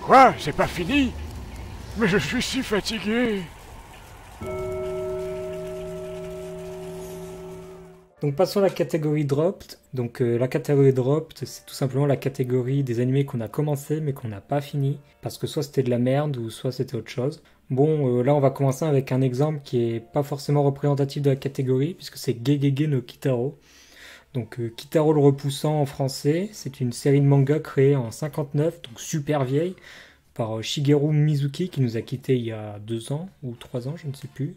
Quoi? C'est pas fini? Mais je suis si fatigué. Donc passons à la catégorie Dropped. Donc la catégorie Dropped, c'est tout simplement la catégorie des animés qu'on a commencé mais qu'on n'a pas fini. Parce que soit c'était de la merde ou soit c'était autre chose. Bon, là on va commencer avec un exemple qui est pas forcément représentatif de la catégorie, puisque c'est Gegege no Kitaro. Donc Kitaro le repoussant en français, c'est une série de manga créée en 59, donc super vieille, par Shigeru Mizuki qui nous a quittés il y a 2 ans ou 3 ans, je ne sais plus.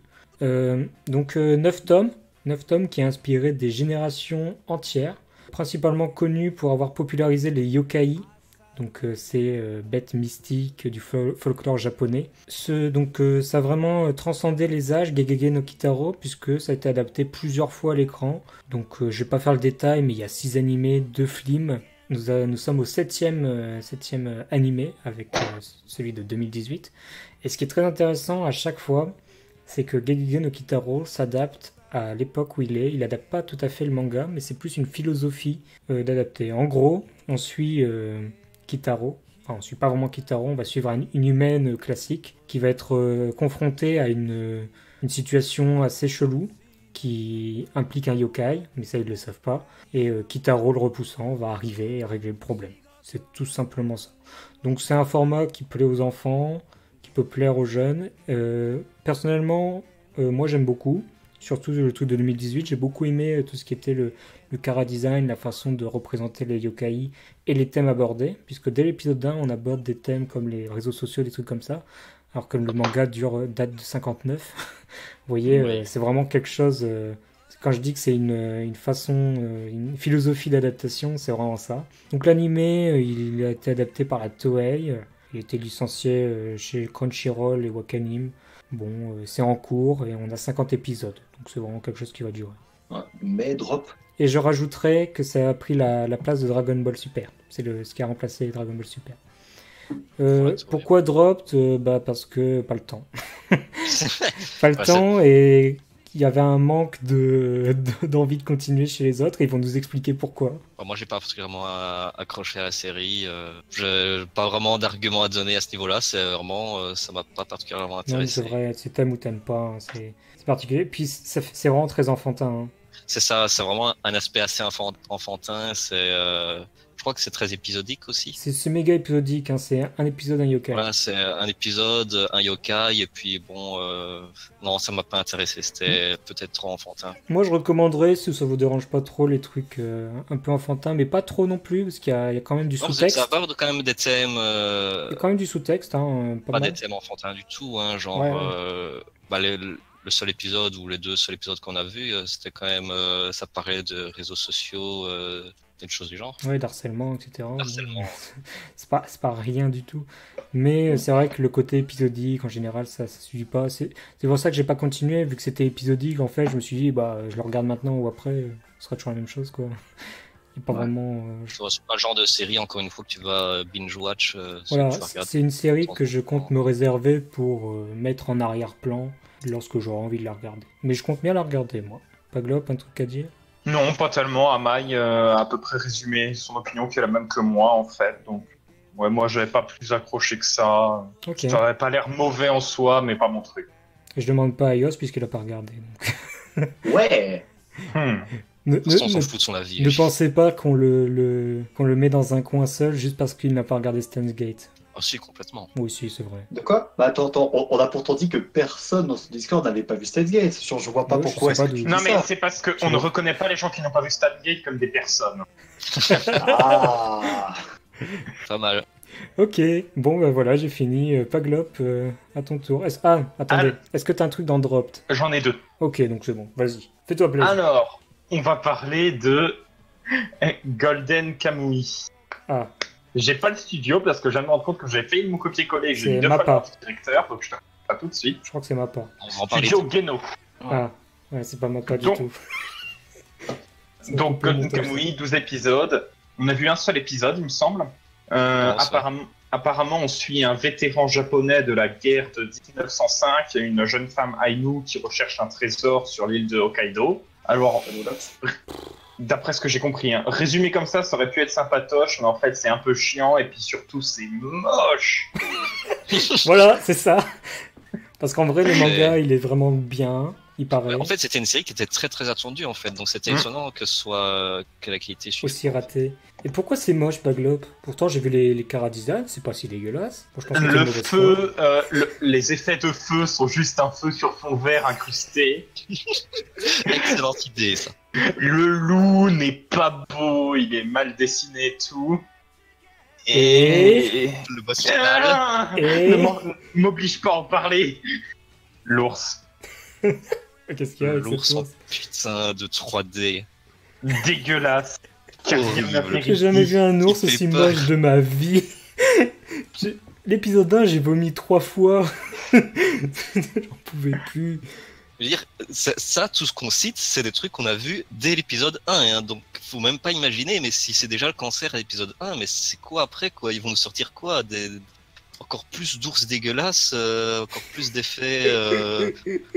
Donc 9 tomes. 9 tomes qui est inspiré des générations entières, principalement connu pour avoir popularisé les yokai, donc ces bêtes mystiques du folklore japonais. Ça a vraiment transcendé les âges, Gegege no Kitaro, puisque ça a été adapté plusieurs fois à l'écran. Donc je vais pas faire le détail, mais il y a 6 animés, 2 films. Nous sommes au 7e animé, avec celui de 2018. Et ce qui est très intéressant à chaque fois, c'est que Gegege no Kitaro s'adapte à l'époque où il est. Il n'adapte pas tout à fait le manga, mais c'est plus une philosophie d'adapter. En gros, on suit Kitaro. Enfin, on suit pas vraiment Kitaro, on va suivre une humaine classique qui va être confrontée à une situation assez chelou qui implique un yokai, mais ça ils ne le savent pas. Et Kitaro, le repoussant, va arriver et régler le problème. C'est tout simplement ça. Donc c'est un format qui plaît aux enfants, qui peut plaire aux jeunes. Personnellement, moi j'aime beaucoup. Surtout le truc de 2018, j'ai beaucoup aimé tout ce qui était le chara design, la façon de représenter les yokai et les thèmes abordés, puisque dès l'épisode 1, on aborde des thèmes comme les réseaux sociaux, des trucs comme ça, alors que le manga date de 59. Vous voyez, Oui. c'est vraiment quelque chose... quand je dis que c'est une façon, une philosophie d'adaptation, c'est vraiment ça. Donc l'animé, il a été adapté par la Toei, il a été licencié chez Crunchyroll et Wakanim. Bon, c'est en cours et on a 50 épisodes, donc c'est vraiment quelque chose qui va durer. Ouais, mais drop. Et je rajouterais que ça a pris la place de Dragon Ball Super. C'est ce qui a remplacé Dragon Ball Super. Pourquoi dropped? Bah parce que pas le temps. Pas le temps et il y avait un manque d'envie de continuer chez les autres et ils vont nous expliquer pourquoi. Moi, j'ai pas particulièrement accroché à la série. J'ai pas vraiment d'argument à donner à ce niveau-là. C'est vraiment, ça m'a pas particulièrement Non, intéressé. c'est vrai, c'est t'aimes ou t'aimes pas, hein, c'est particulier. Puis c'est vraiment très enfantin. Hein. C'est ça, c'est vraiment un aspect assez enfantin. Je crois que c'est très épisodique aussi. C'est méga épisodique, hein, c'est un épisode, un yokai. Voilà, c'est un épisode, un yokai, et puis bon, non, ça m'a pas intéressé. C'était peut-être trop enfantin. Moi, je recommanderais, si ça vous dérange pas trop, les trucs un peu enfantins, mais pas trop non plus, parce qu'il y a quand même du Non, sous-texte. ça aborde quand même des thèmes. Il y a quand même du sous-texte, hein, Pas des thèmes enfantins du tout, hein, genre. Ouais. Le seul épisode ou les 2 seuls épisodes qu'on a vus, c'était quand même, ça parlait de réseaux sociaux, des choses du genre. Ouais, d'harcèlement, etc. Harcèlement. C'est pas rien du tout. Mais c'est vrai que le côté épisodique, en général, ça suffit pas. C'est pour ça que j'ai pas continué, vu que c'était épisodique. En fait, je me suis dit, bah, je le regarde maintenant ou après, ce sera toujours la même chose, quoi. Et pas vraiment. C'est pas le genre de série, encore une fois, que tu vas binge-watch. Voilà, c'est une série que je compte me réserver pour mettre en arrière-plan lorsque j'aurai envie de la regarder. Mais je compte bien la regarder, moi. Paglop, un truc à dire? Non, pas tellement. Amaï a à peu près résumé son opinion, qui est la même que moi, en fait. Donc, ouais, moi, j'avais pas plus accroché que ça. Ok. Ça avait pas l'air mauvais en soi, mais pas mon truc. Et je demande pas à Ios puisqu'il a pas regardé. Donc. Ouais. De toute façon, on s'en fout de son avis. Ne pensez pas qu'on le met dans un coin seul juste parce qu'il n'a pas regardé Steins Gate. Ah si, complètement. Oui, si, c'est vrai. De quoi? Bah attends, on a pourtant dit que personne dans ce Discord n'avait pas vu Steins Gate. Genre, je vois pas Ouais, pourquoi je sais est-ce pas que tu d'où- Non, dis mais ça. c'est parce qu'on ne reconnaît pas les gens qui n'ont pas vu Steins Gate comme des personnes. Ah. Pas mal. Ok, bon, bah voilà, j'ai fini. Paglop, à ton tour. Attendez, est-ce que t'as un truc dans Dropped? J'en ai 2. Ok, donc c'est bon, vas-y. Fais-toi plaisir. Alors, on va parler de Golden Kamuy. Ah, J'ai pas le studio parce que je viens de me rendre compte que j'ai fait mon copier-coller et que j'ai C'est mis 2 fois le Mappa. nom du directeur, donc je te pas tout de suite. je crois que c'est ma part. On va en parler. Studio Geno. Ah, ouais, c'est pas ma part du Donc- tout. Donc Golden Kamuy, 12 épisodes. On a vu un seul épisode, il me semble. pense, Apparemment, on suit un vétéran japonais de la guerre de 1905 et une jeune femme Ainu qui recherche un trésor sur l'île de Hokkaido. Alors, d'après ce que j'ai compris, hein. Résumé comme ça aurait pu être sympatoche, mais en fait, c'est un peu chiant, et puis surtout, c'est moche. Voilà, c'est ça. Parce qu'en vrai, le manga, il est vraiment bien, il paraît. En fait, c'était une série qui était très très attendue en fait, donc c'était étonnant que que la qualité suive. Aussi raté. Et pourquoi c'est moche, Baglop? Pourtant, j'ai vu les chara design, c'est pas si dégueulasse. Moi, je pense que c'est une Le mauvaise feu, les effets de feu sont juste un feu sur fond vert incrusté. Excellente idée ça. Le loup n'est pas beau, il est mal dessiné et tout. Et... Le boss final. Et- Ne m'oblige pas à en parler. L'ours. Qu'est-ce qu'il y a avec L'ours cette en ours? putain de 3D. Dégueulasse. Horrible. J'ai jamais vu un ours Il fait aussi peur. moche de ma vie. L'épisode 1, j'ai vomi 3 fois. J'en pouvais plus. Je veux dire, ça, tout ce qu'on cite, c'est des trucs qu'on a vus dès l'épisode 1, hein, donc faut même pas imaginer, mais si c'est déjà le cancer à l'épisode 1, mais c'est quoi après, quoi? Ils vont nous sortir quoi? Encore plus d'ours dégueulasses, encore plus d'effets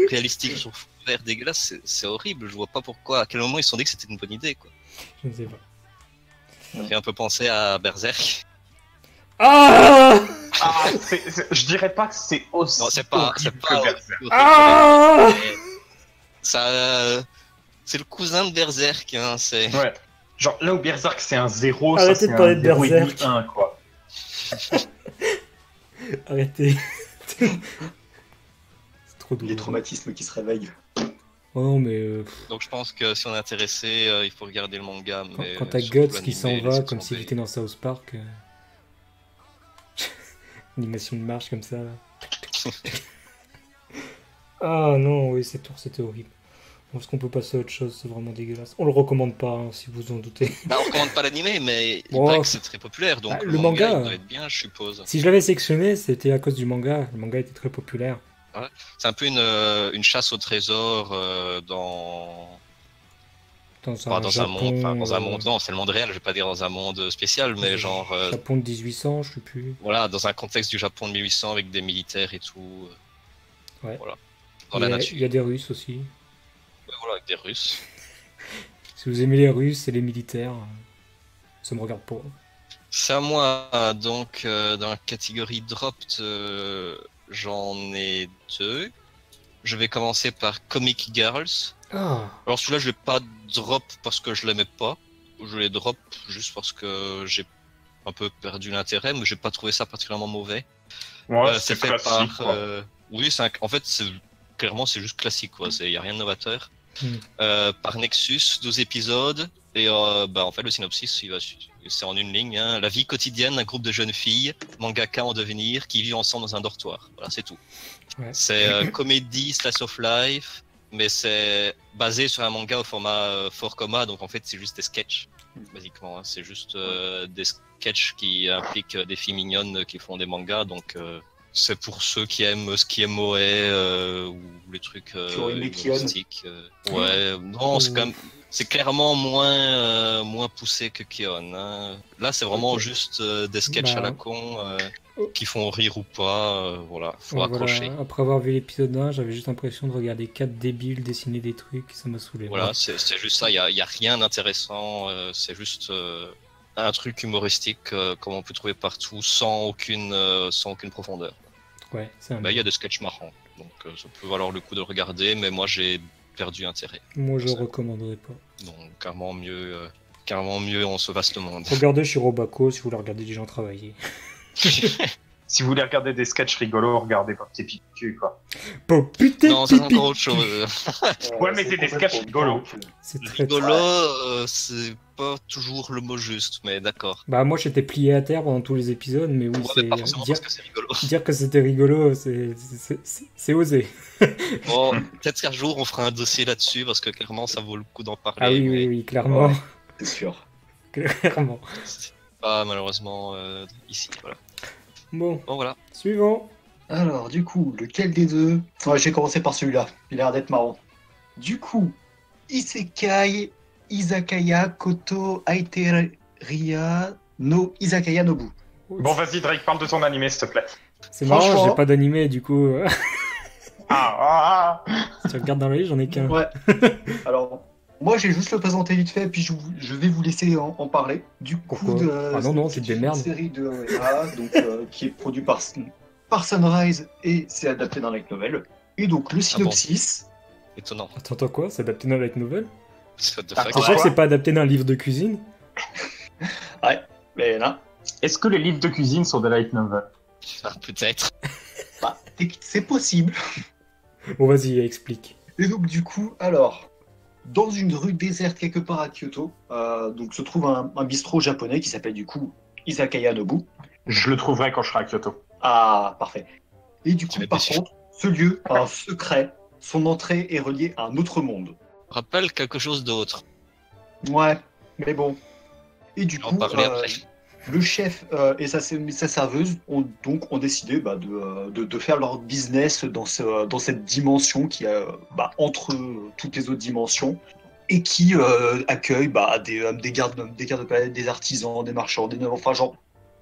réalistiques sur fond vert dégueulasse, c'est horrible, je vois pas pourquoi, à quel moment ils se sont dit que c'était une bonne idée, quoi. Je ne sais pas. J'ai un peu pensé à Berserk. Ah Ah, je dirais pas que c'est aussi Non, c'est pas horrible que Berserk. Ah Ça, c'est le cousin de Berserk, hein, c'est... Ouais. Genre là où Berserk c'est un 0, Arrêtez ça c'est de parler un de 0,5, Berserk. 1 quoi. Arrêtez. C'est trop Les douloureux. traumatismes qui se réveillent. Oh non, mais Donc je pense que si on est intéressé, il faut regarder le manga. Mais quand t'as surtout Guts qui s'en l'animé, va laissez comme s'il tomber. était dans South Park. Animation de marche comme ça. Là. Ah non, oui, cet ours c'était horrible. Est-ce qu'on peut passer à autre chose? C'est vraiment dégueulasse. On le recommande pas, hein, si vous en doutez. Bah, on recommande pas l'animé, mais il Bon, paraît que c'est très populaire, donc bah, le le manga, manga, il doit être bien, je suppose. Si je l'avais sélectionné, c'était à cause du manga. Le manga était très populaire. C'est un peu une chasse au trésor dans Dans enfin, dans un Japon, monde, enfin, dans un monde, non, c'est le monde réel, je vais pas dire dans un monde spécial, mais genre Japon de 1800, je sais plus. voilà, dans un contexte du Japon de 1800 avec des militaires et tout. Ouais. Voilà. Dans la nature. Il y a des Russes aussi. Ouais, voilà, avec des Russes. Si vous aimez les Russes et les militaires, ça me regarde pas. C'est à moi, donc dans la catégorie dropped, j'en ai deux. Je vais commencer par Comic Girls. Ah, Alors celui-là, je l'ai pas drop parce que je l'aimais pas. Je l'ai drop juste parce que j'ai un peu perdu l'intérêt, mais j'ai pas trouvé ça particulièrement mauvais. Ouais, C'est c'est fait classique par. quoi. Oui, en fait, clairement, c'est juste classique, quoi. Il y a rien de novateur. Hmm. Par Nexus, 12 épisodes. Et en fait, le synopsis, c'est en une ligne. Hein. La vie quotidienne d'un groupe de jeunes filles, mangaka en devenir, qui vivent ensemble dans un dortoir. Voilà, c'est tout. Ouais. C'est comédie, slice of life, mais c'est basé sur un manga au format 4 donc en fait, c'est juste des sketchs, basiquement. Hein. C'est juste des sketchs qui impliquent des filles mignonnes qui font des mangas, donc c'est pour ceux qui aiment ce qui est Moe ou les trucs Qui ont aimé Kion. humoristiques. Ouais, non, c'est quand même... C'est clairement moins poussé que Kion. Hein. Là, c'est vraiment juste des sketchs à la con qui font rire ou pas. Voilà, faut ouais, accrocher. voilà. Après avoir vu l'épisode 1, j'avais juste l'impression de regarder 4 débiles dessiner des trucs, ça m'a saoulé. Voilà, c'est juste ça. Il y a rien d'intéressant. C'est juste un truc humoristique comme on peut trouver partout, sans aucune profondeur. Ouais, c'est un Il y a des sketchs marrants, donc ça peut valoir le coup de le regarder, mais moi j'ai perdu intérêt. Moi, je Ça. recommanderais pas. Donc carrément mieux en ce vaste monde. Regardez chez Robaco si vous voulez regarder des gens travailler. Si vous voulez regarder des sketchs rigolos, regardez Papier Picu quoi. Oh, putain, Non, c'est pipi. encore autre chose. Ouais, mais c'est des sketchs rigolos. C'est très Rigolo, c'est pas toujours le mot juste, mais d'accord. Bah moi j'étais plié à terre pendant tous les épisodes, mais oui, Ouais, mais pas c'est forcément dire, parce que c'est rigolo. dire que c'était rigolo, c'est osé. Bon, peut-être qu'un jour on fera un dossier là-dessus parce que clairement ça vaut le coup d'en parler. Ah oui, mais oui, oui, clairement. Ouais. C'est sûr. Clairement. c'est pas malheureusement ici. Voilà. Bon, Bon voilà. suivant. Alors, du coup, lequel des deux? Ouais, j'ai commencé par celui-là. Il a l'air d'être marrant. Du coup, Isekai Izakaya Koto Aiteria no Izakaya Nobu. Bon, vas-y, Drake, parle de ton animé, s'il te plaît. C'est marrant, franchement- j'ai pas d'animé, du coup. Ah, Si tu regardes dans l'œil, j'en ai qu'un. Ouais. Alors, Moi, j'ai juste le présenté vite fait, puis je vais vous laisser en parler. Du coup, Pourquoi Ah non, tu te c'est une démerdes. série de donc, qui est produite par Sunrise et c'est adapté d'un light novel. Et donc, le synopsis. Étonnant. Attends, quoi? C'est adapté d'un light novel? What the Ah, fuck. C'est sûr que c'est pas adapté d'un livre de cuisine? Ouais, mais là, Est-ce que les livres de cuisine sont des light novels? Ah, peut-être. bah, c'est possible. Bon, vas-y, explique. Et donc, du coup, alors, dans une rue déserte quelque part à Kyoto, donc se trouve un bistrot japonais qui s'appelle du coup Izakaya Nobu. Je le trouverai quand je serai à Kyoto. Ah, parfait. Et du Tu coup, m'as par déçu. contre, ce lieu a un secret. Son entrée est reliée à un autre monde. Rappelle quelque chose d'autre. Ouais, mais bon. Et du On va en coup, parler après. le chef et sa serveuse ont décidé de faire leur business dans cette dimension qui est entre toutes les autres dimensions et qui accueille des gardes de palais, des artisans, des marchands, enfin genre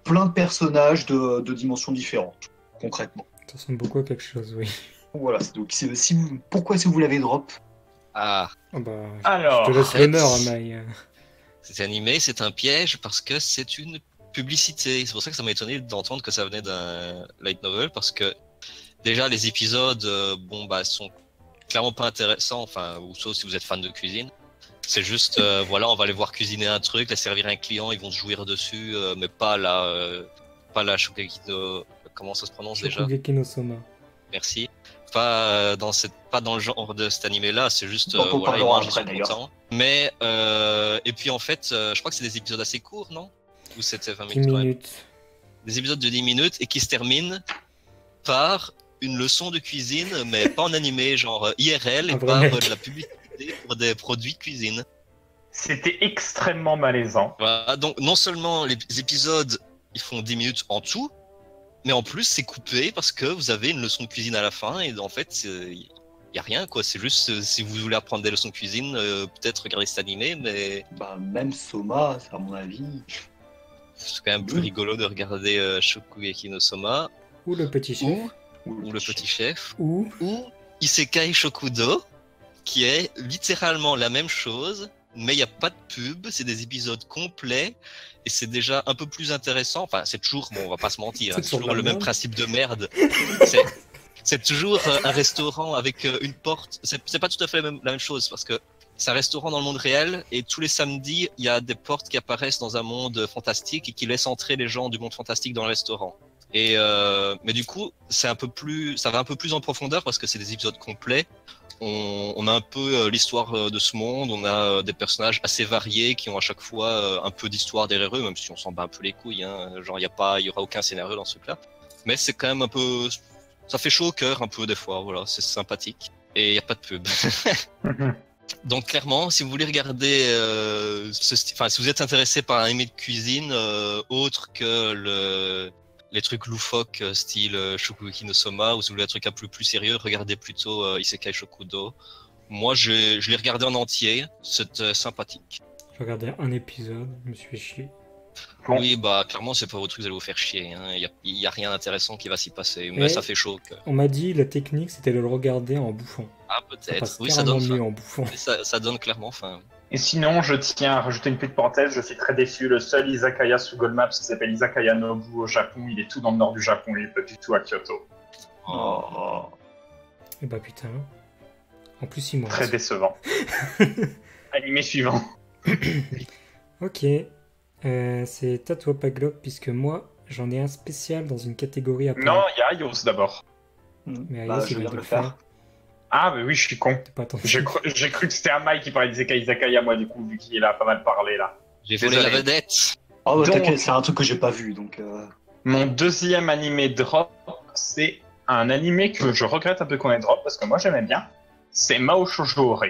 plein de personnages de dimensions différentes, concrètement. Ça ressemble beaucoup à quelque chose, oui. Voilà, donc pourquoi si vous l'avez drop? Ah, Ah bah, Alors, je te laisse l'honneur, Amaï. c'est animé, c'est un piège parce que c'est une publicité. C'est pour ça que ça m'a étonné d'entendre que ça venait d'un light novel parce que déjà les épisodes, sont clairement pas intéressants. Enfin, ou sauf si vous êtes fan de cuisine. C'est juste, voilà, on va aller voir cuisiner un truc, la servir à un client, ils vont se jouir dessus, mais pas la Shokugeki no... Comment ça se prononce déjà? Shokugeki no Soma. Merci. Pas dans le genre de cet animé-là, c'est juste Dont on voilà, ils parlera mangent, ils après, sont d'ailleurs. contents. Mais et puis en fait, je crois que c'est des épisodes assez courts, non? Ou c'était 20 10 minutes quand même. minutes. Des épisodes de 10 minutes et qui se terminent par une leçon de cuisine, mais pas en animé, genre IRL, Un et vrai par mec. de la publicité pour des produits de cuisine. c'était extrêmement malaisant. Voilà, donc non seulement les épisodes ils font 10 minutes en tout, mais en plus c'est coupé parce que vous avez une leçon de cuisine à la fin et en fait il y a rien quoi, c'est juste si vous voulez apprendre des leçons de cuisine, peut-être regarder cet animé, mais Bah, même Soma, à mon avis. c'est quand même plus rigolo de regarder Shokugeki no Soma Ou le petit chef. ou le petit chef Ou ou Isekai Shokudo qui est littéralement la même chose. Mais il n'y a pas de pub, c'est des épisodes complets et c'est déjà un peu plus intéressant. Enfin, c'est toujours, bon, on va pas se mentir, C'est c'est toujours toujours de la le même merde. principe de merde. C'est toujours un restaurant avec une porte. C'est pas tout à fait la même chose parce que c'est un restaurant dans le monde réel et tous les samedis, il y a des portes qui apparaissent dans un monde fantastique et qui laissent entrer les gens du monde fantastique dans le restaurant. Et mais du coup, ça va un peu plus en profondeur parce que c'est des épisodes complets. On a un peu l'histoire de ce monde, on a des personnages assez variés qui ont à chaque fois un peu d'histoire derrière eux, même si on s'en bat un peu les couilles, hein. Genre il y aura aucun scénario dans ce truc-là. Mais c'est quand même un peu, ça fait chaud au cœur un peu des fois, voilà, c'est sympathique. Et il y a pas de pub. Donc clairement, si vous voulez regarder, si vous êtes intéressé par un anime de cuisine autre que les trucs loufoques style Shokugeki no Soma, ou si vous voulez un truc un peu plus sérieux, regardez plutôt Isekai Shokudo. Moi, je l'ai regardé en entier, c'était sympathique. j'ai regardé un épisode, je me suis fait chier. Bon. Oui, bah clairement, c'est pas votre truc, vous allez vous faire chier. Hein. Il y a rien d'intéressant qui va s'y passer, mais Et- ça fait chaud au cœur. On m'a dit la technique c'était de le regarder en bouffant. Ah Ça peut-être. passe Oui, ça carrément donne mieux faim. en bouffant. Ça donne clairement faim. Et sinon, je tiens à rajouter une petite parenthèse, je suis très déçu, le seul izakaya sur Google Maps, ça s'appelle Izakaya Nobu au Japon, il est tout dans le nord du Japon, il est pas du tout à Kyoto. Oh. Et bah putain. En plus il m'en Très reste. décevant. Animé suivant. Ok. C'est à toi Paglob, puisque moi j'en ai un spécial dans une catégorie à part. Non, il y a Ayos d'abord. Mais Bah, Ayos, je il viens vient de le faire. Ah, mais oui, je suis con. T'as pas attendu. J'ai cru que c'était Amai qui parlait d'Isekai Izakaya, moi, du coup, vu qu'il a pas mal parlé, là. J'ai volé Désolé. la vedette. Oh, bah, Donc- t'inquiète, c'est un truc que j'ai pas vu, donc. Mon deuxième animé drop, c'est un animé que je regrette un peu qu'on ait drop, parce que moi, j'aimais bien. C'est Mao Shoujo Ore.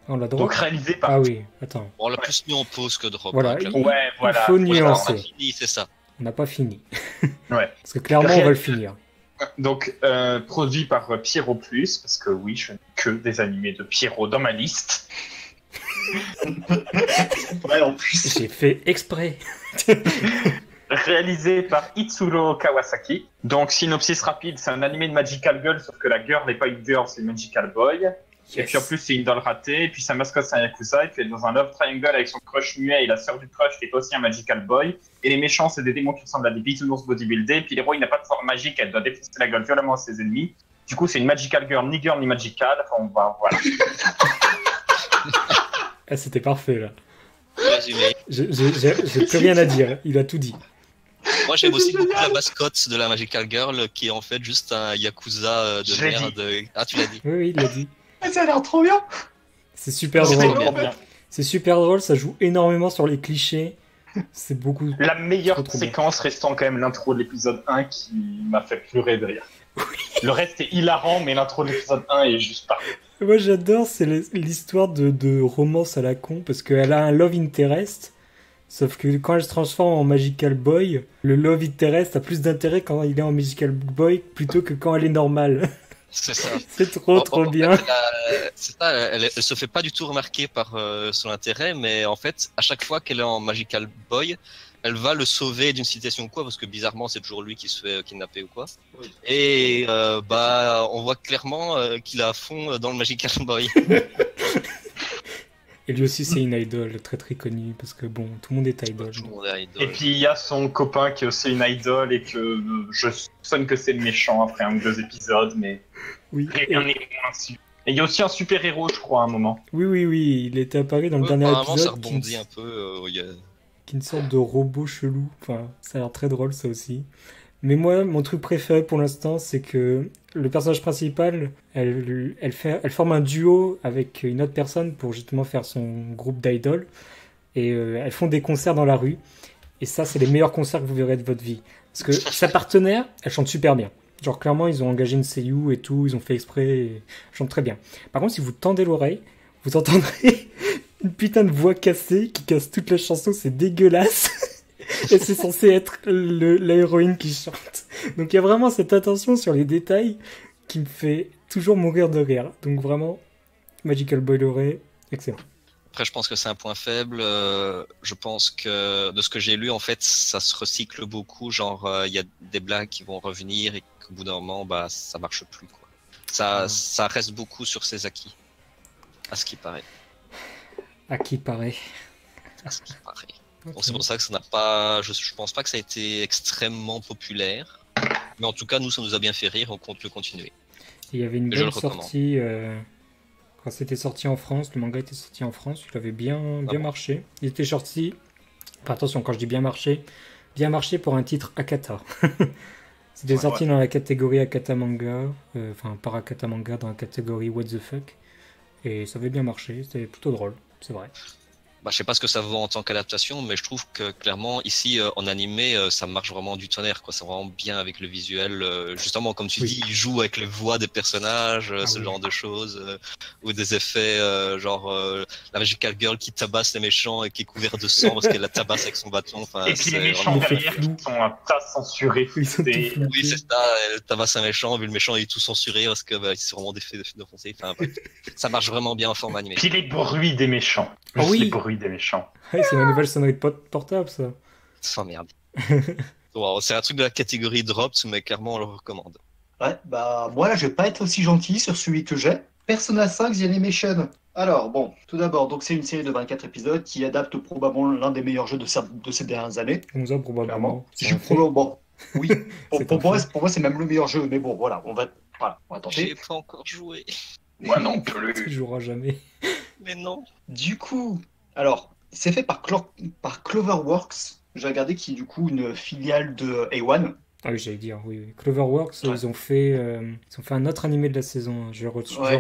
On l'a Donc, droit. réalisé par... Ah oui, attends. Bon, on l'a plus mis en pause que drop. Voilà, hein, clairement. Ouais, voilà. faut Voilà, nuancer. On a fini, c'est ça. On n'a pas fini. Ouais. Parce que clairement on va le finir. Donc, produit par Pierrot Plus, parce que oui, je n'ai que des animés de Pierrot dans ma liste. Ouais, en plus. J'ai fait exprès. Réalisé par Itsuro Kawasaki. Donc, synopsis rapide, c'est un animé de Magical Girl, sauf que la girl n'est pas une girl, c'est une Magical Boy. Et puis en plus, c'est une doll ratée, et puis sa mascotte, c'est un Yakuza, et puis elle est dans un love triangle avec son crush muet et la sœur du crush qui est aussi un magical boy. Et les méchants, c'est des démons qui ressemblent à des bisounours bodybuildés, et puis l'héroïne n'a pas de forme magique, elle doit défoncer la gueule violemment à ses ennemis. Du coup, c'est une magical girl, ni girl, ni magical. Enfin, voilà. Ah, c'était parfait là. Résumé. J'ai plus rien à dire, il a tout dit. Moi, j'aime aussi beaucoup la mascotte de la Magical Girl, qui est en fait juste un Yakuza de Je l'ai merde. Ah, tu l'as dit. Oui, il l'a dit. Ça a l'air trop bien. C'est super C'est drôle. trop bien. C'est super drôle, ça joue énormément sur les clichés. C'est beaucoup. La meilleure Trop bien. séquence restant quand même l'intro de l'épisode 1 qui m'a fait pleurer de rire. Le reste est hilarant, mais l'intro de l'épisode 1 est juste parfait. Moi j'adore, c'est l'histoire de romance à la con, parce qu'elle a un love interest, sauf que quand elle se transforme en Magical Boy, le love interest a plus d'intérêt quand il est en Magical Boy plutôt que quand elle est normale. C'est ça. C'est trop bien. C'est ça, elle se fait pas du tout remarquer par son intérêt, mais en fait, à chaque fois qu'elle est en Magical Boy, elle va le sauver d'une situation ou quoi, parce que bizarrement, c'est toujours lui qui se fait kidnapper ou quoi. Oui. Et on voit clairement qu'il est à fond dans le Magical Boy. Et lui aussi c'est une idole très très connue, parce que bon, tout le monde est idole. Tout le monde est idole. Et puis il y a son copain qui est aussi une idole et que je soupçonne que c'est le méchant après un ou deux épisodes, mais Oui. rien n'est moins sûr. Et il y a aussi un super héros, je crois, à un moment. Oui, il était apparu dans le Ouais, dernier apparemment, ça épisode. rebondit un peu. Il y a- Qui est une sorte de robot chelou. Enfin, ça a l'air très drôle ça aussi. Mais moi, mon truc préféré pour l'instant, c'est que le personnage principal, elle forme un duo avec une autre personne pour justement faire son groupe d'idoles. Et elles font des concerts dans la rue. Et ça, c'est les meilleurs concerts que vous verrez de votre vie. Parce que sa partenaire, elle chante super bien. Genre, clairement, ils ont engagé une seiyuu et tout, ils ont fait exprès, et elle chante très bien. Par contre, si vous tendez l'oreille, vous entendrez une putain de voix cassée qui casse toute la chanson, c'est dégueulasse. Et c'est censé être la héroïne qui chante. Donc il y a vraiment cette attention sur les détails qui me fait toujours mourir de rire. Donc vraiment, Magical Boy Loré, excellent. Après, je pense que c'est un point faible. Je pense que de ce que j'ai lu, en fait, ça se recycle beaucoup. Genre, il y a des blagues qui vont revenir et qu'au bout d'un moment, bah, ça marche plus, quoi. Ça reste beaucoup sur ses acquis, à ce qui paraît. À qui paraît. À ce qui paraît. Donc c'est pour ça que ça n'a pas. Je pense pas que ça a été extrêmement populaire. Mais en tout cas, nous, ça nous a bien fait rire. On compte le continuer. Et il y avait une Je le bonne recommande. sortie quand c'était sorti en France. Le manga était sorti en France. Il avait bien bon. marché. Il était sorti. Enfin, attention, quand je dis bien marché pour un titre Akata. C'était sorti dans la catégorie Akata manga. Enfin, par Akata manga dans la catégorie What the fuck. Et ça avait bien marché. C'était plutôt drôle. C'est vrai. Bah, je sais pas ce que ça vaut en tant qu'adaptation, mais je trouve que clairement ici en animé, ça marche vraiment du tonnerre, quoi. C'est vraiment bien avec le visuel. Justement, comme tu Oui. dis, il joue avec les voix des personnages, ce oui. genre de choses, ou des effets genre la Magical Girl qui tabasse les méchants et qui est couvert de sang parce qu'elle la tabasse avec son bâton. Enfin, Et puis c'est les méchants vraiment- derrière qui sont un tas censurés. Ils sont floutés. tout Oui, c'est ça. Elle tabasse un méchant, vu le méchant il est tout censuré parce que bah, c'est vraiment des faits de foncé. Enfin, bref. Ça marche vraiment bien en format animé. Puis les bruits des méchants. Ah Juste oui. les bruits des méchants. Ouais, c'est ma nouvelle sonnerie de portable, ça. Oh merde. Bon, c'est un truc de la catégorie Drops, mais clairement on le recommande. Ouais, bah moi là je vais pas être aussi gentil sur celui que j'ai. Persona 5 The Animation. Alors bon, tout d'abord, donc c'est une série de 24 épisodes qui adapte probablement l'un des meilleurs jeux de ces dernières années. 11 ans probablement. Clairement. C'est Je un fait. bon, oui. C'est pour un fait. moi c'est même le meilleur jeu, mais bon voilà, on va J'y ai tenter. pas encore joué. Moi non Tu plus. joueras jamais. Mais non. Du coup, alors c'est fait par Cloverworks. J'ai regardé qui est du coup une filiale de A1. Ah oui, j'allais dire, oui. Cloverworks, Ouais. ils ont fait un autre animé de la saison. Je vais Ouais, retrouver.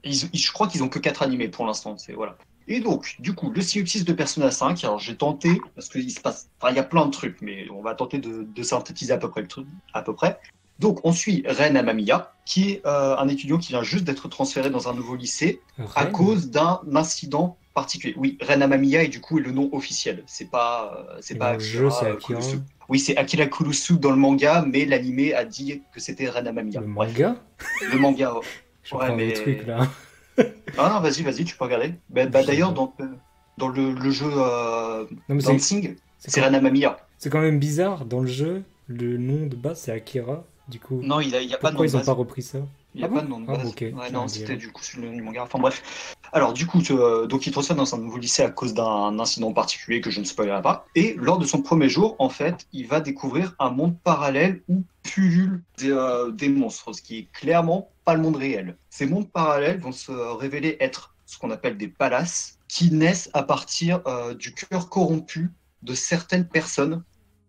je crois qu'ils ont que 4 animés pour l'instant, c'est voilà. Et donc, du coup, le synopsis de Persona 5, alors j'ai tenté, parce qu'il se passe, enfin, il y a plein de trucs, mais on va tenter de synthétiser à peu près le truc, à peu près. Donc, on suit Ren Amamiya, qui est un étudiant qui vient juste d'être transféré dans un nouveau lycée à Ren cause d'un incident particulier. Oui, Ren Amamiya est du coup le nom officiel. C'est pas Et pas dans le jeu, c'est Akira. Kurusu. Oui, c'est Akira Kurusu dans le manga, mais l'animé a dit que c'était Ren Amamiya. Le Bref, manga. le manga. Je Ouais, prends mais- des trucs là. Ah non, vas-y, tu peux regarder. Bah, Je sais d'ailleurs, pas. dans le jeu Non, mais Dancing, c'est c'est quand, Ren Amamiya. c'est quand même bizarre. Dans le jeu, le nom de base, c'est Akira. Du coup, Non, il y a pas de nom pourquoi de ils n'ont base. pas repris ça? Il n'y a Ah pas bon de nom de Ah, base. ok, Ouais, j'ai non, un c'était dialogue. du coup sur le manga. Enfin bref. Alors du coup, donc il reçoit dans un nouveau lycée à cause d'un incident particulier que je ne spoilerai pas. Et lors de son premier jour, en fait, il va découvrir un monde parallèle où pullulent des monstres, ce qui est clairement pas le monde réel. Ces mondes parallèles vont se révéler être ce qu'on appelle des palaces, qui naissent à partir du cœur corrompu de certaines personnes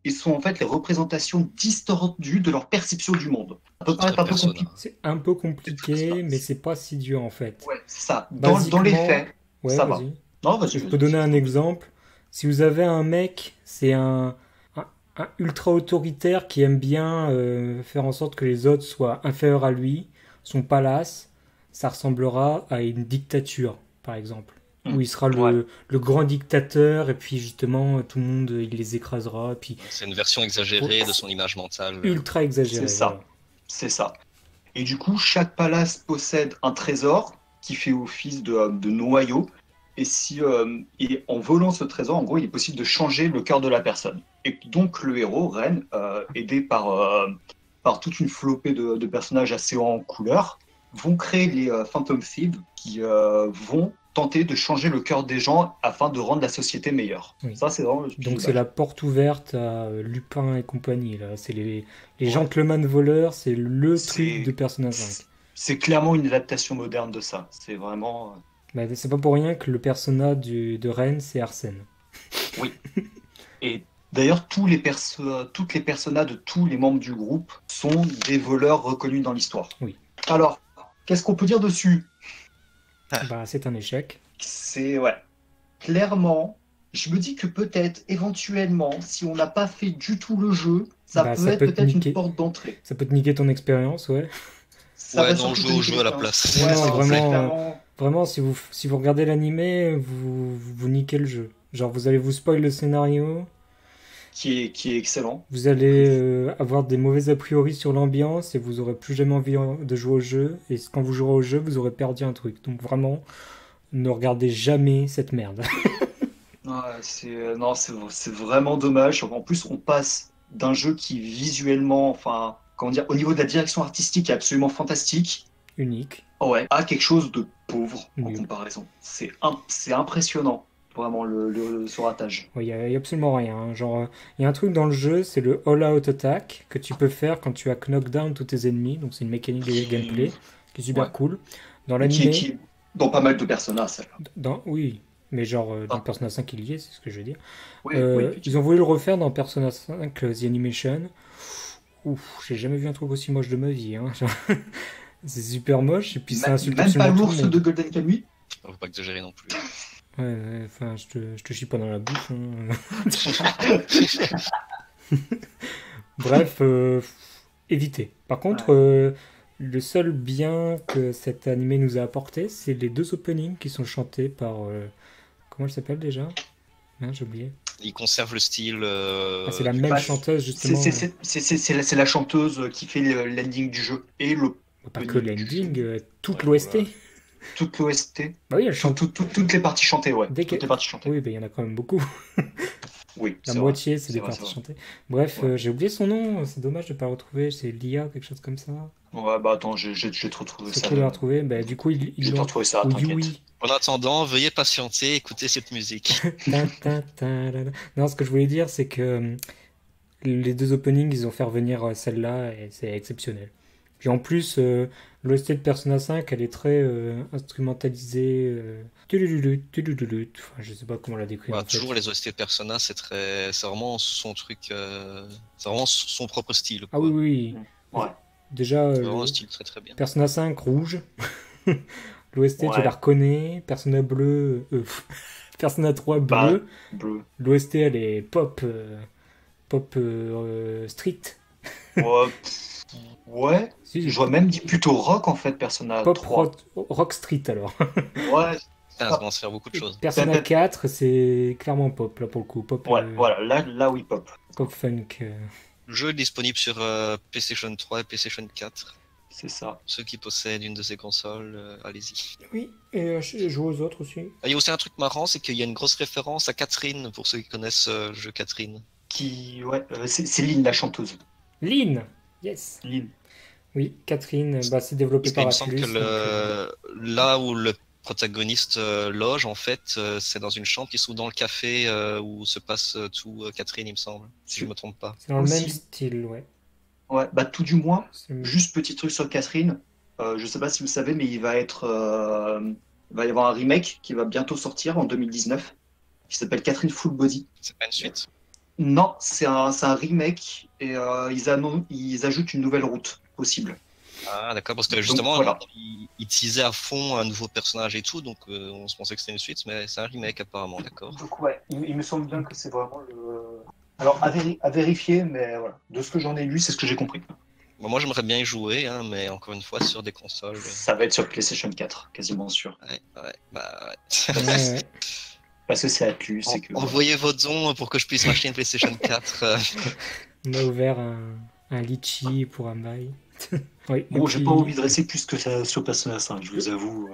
et sont en fait les représentations distordues de leur perception du monde. Ça peut paraître Notre un peu persona. compliqué. C'est un peu C'est presque compliqué, mais c'est pas si dur en fait. Ouais, c'est ça. Dans les Basiquement, faits, ouais, ça va. vas-y. Non, vas-y, Je peux vas-y. donner un exemple. Si vous avez un mec, c'est un ultra autoritaire qui aime bien faire en sorte que les autres soient inférieurs à lui, son palace, ça ressemblera à une dictature, par exemple. Où il sera Ouais. le grand dictateur, et puis justement, tout le monde, il les écrasera, et puis C'est une version exagérée de son image mentale. ultra exagéré. C'est ça. Voilà. C'est ça. Et du coup, chaque palace possède un trésor qui fait office de noyau. Et en volant ce trésor, en gros, il est possible de changer le cœur de la personne. Et donc, le héros, Ren, aidé par toute une flopée de personnages assez hauts en couleur, vont créer les Phantom Thieves qui vont tenter de changer le cœur des gens afin de rendre la société meilleure. Oui. Ça, c'est vraiment le Donc plus c'est la porte ouverte à Lupin et compagnie, là. C'est les gentlemen voleurs, c'est le C'est- truc de Persona 5. C'est clairement une adaptation moderne de ça. C'est vraiment. Bah, c'est pas pour rien que le persona de Ren, c'est Arsène. Et d'ailleurs, toutes les personas de tous les membres du groupe sont des voleurs reconnus dans l'histoire. Oui. Alors, qu'est-ce qu'on peut dire dessus? Bah, c'est un échec. C'est, ouais. Clairement, je me dis que peut-être, éventuellement, si on n'a pas fait du tout le jeu, ça Bah, peut ça être peut te peut-être niquer. une porte d'entrée. Ça peut te niquer ton expérience, ouais. Ça Ouais, va non, surtout joue au te jeu niquer à la l'expérience. place. Ouais, Non, non, vraiment, c'est clairement. Vraiment, si vous regardez l'animé, vous niquez le jeu. Genre, vous allez vous spoil le scénario, Qui est excellent. vous allez avoir des mauvais a priori sur l'ambiance, et vous aurez plus jamais envie de jouer au jeu. Et quand vous jouerez au jeu, vous aurez perdu un truc. Donc vraiment, ne regardez jamais cette merde. Ouais, non, c'est vraiment dommage. En plus, on passe d'un jeu qui visuellement, enfin, comment dire, au niveau de la direction artistique est absolument fantastique, Unique. ouais, à quelque chose de pauvre en Nul. comparaison. C'est impressionnant, vraiment, ce ratage. Il y a absolument rien. Hein. Genre, il y a un truc dans le jeu, c'est le all-out attack que tu peux faire quand tu as knockdown tous tes ennemis. Donc c'est une mécanique de gameplay qui est super Ouais. cool. Dans Qui l'animé, est dans pas mal de personnages, celle-là. oui, mais genre dans Ah. Persona 5 il y est, c'est ce que je veux dire. Oui, oui, Ils ont voulu le refaire dans Persona 5 The Animation. Ouf, j'ai jamais vu un truc aussi moche de ma vie. Hein. Genre, c'est super moche et puis ça insulte même pas absolument tout le l'ours monde. de Golden Kamuy. Faut pas exagérer non plus. Ouais, enfin, je te chie pas dans la bouche. Hein. Bref, évitez. Par contre, le seul bien que cet animé nous a apporté, c'est les deux openings qui sont chantés par... comment elle s'appelle déjà? Hein, j'ai oublié. Il conserve le style. Ah, c'est la même bah, chanteuse, justement. C'est la chanteuse qui fait l'ending du jeu et Pas que l'ending, toute Ouais, l'OST. voilà. toute l'OST. Bah oui, elle chante. Toutes les parties chantées, ouais. Dès Toutes qu'elle- les parties chantées. Oui, bah, il y en a quand même beaucoup. Oui, La c'est moitié, vrai. c'est des vrai, parties c'est vrai. chantées. Bref, Ouais. j'ai oublié son nom, c'est dommage de ne pas le retrouver. C'est Lia, quelque chose comme ça. Ouais, bah attends, je vais te retrouver C'est ça. cool de la retrouver. Bah, du coup, Je ils vais te l'ont. retrouver ça, Ou t'inquiète. Yui. En attendant, veuillez patienter, écouter cette musique. Ta, ta, ta, la, la. Non, ce que je voulais dire, c'est que les deux openings, ils ont fait revenir celle-là et c'est exceptionnel. Puis en plus, l'OST de Persona 5, elle est très instrumentalisée. Tulululut, tulululut. Enfin, je sais pas comment la décrire. Voilà, en fait. toujours les OST de Persona, c'est vraiment son truc, c'est vraiment son propre style. Ah quoi. oui, oui. Ouais. Déjà, C'est vraiment un style très très bien. Persona 5 rouge. L'OST, tu Ouais. la reconnais. Persona bleu. Persona 3 Bah, bleu. Bleu. L'OST, elle est pop. Street. Ouais. Ouais. Si, J'aurais même dit plutôt rock en fait, Persona pop 3. rock street alors. Ouais, Ça commence à faire beaucoup de choses. Persona 4, c'est clairement pop là pour le coup. Pop, voilà, là oui, pop. pop funk. Le jeu est disponible sur PlayStation 3 et PlayStation 4. C'est ça. Ceux qui possèdent une de ces consoles, allez-y. Oui, et je joue aux autres aussi. Ah, il y a aussi un truc marrant, c'est qu'il y a une grosse référence à Catherine, pour ceux qui connaissent le jeu Catherine. Ouais, c'est Lynn, la chanteuse. Lynn. Yes. Lynn. Oui, Catherine, bah, c'est développé Parce qu'il par me semble Atlus. que là où le protagoniste loge, en fait, c'est dans une chambre qui se trouve dans le café où se passe tout Catherine, il me semble, si je me trompe pas. C'est dans le même Aussi. style, ouais. Ouais, bah tout du moins, C'est- juste petit truc sur Catherine. Je sais pas si vous savez, mais il va y avoir un remake qui va bientôt sortir en 2019, qui s'appelle Catherine Full Body. C'est pas une suite? Non, c'est un remake et ils ajoutent une nouvelle route possible. Ah, d'accord, parce que Donc, justement, voilà. il teasait à fond un nouveau personnage et tout, donc on se pensait que c'était une suite, mais c'est un remake apparemment, d'accord. Donc ouais, il me semble bien que c'est vraiment le. Alors à vérifier, mais voilà. De ce que j'en ai lu, c'est ce que j'ai compris. Bon, moi j'aimerais bien y jouer, hein, mais encore une fois sur des consoles. Ça va être sur PlayStation 4, quasiment sûr. Ouais, bah ouais. Ouais, ouais. Parce que c'est Atlus, c'est que. Envoyez vos dons pour que je puisse m'acheter une PlayStation 4. On a ouvert un litchi pour un bail. Oui, Bon, et j'ai puis, pas envie de rester plus que ça sur Persona 5, je vous avoue.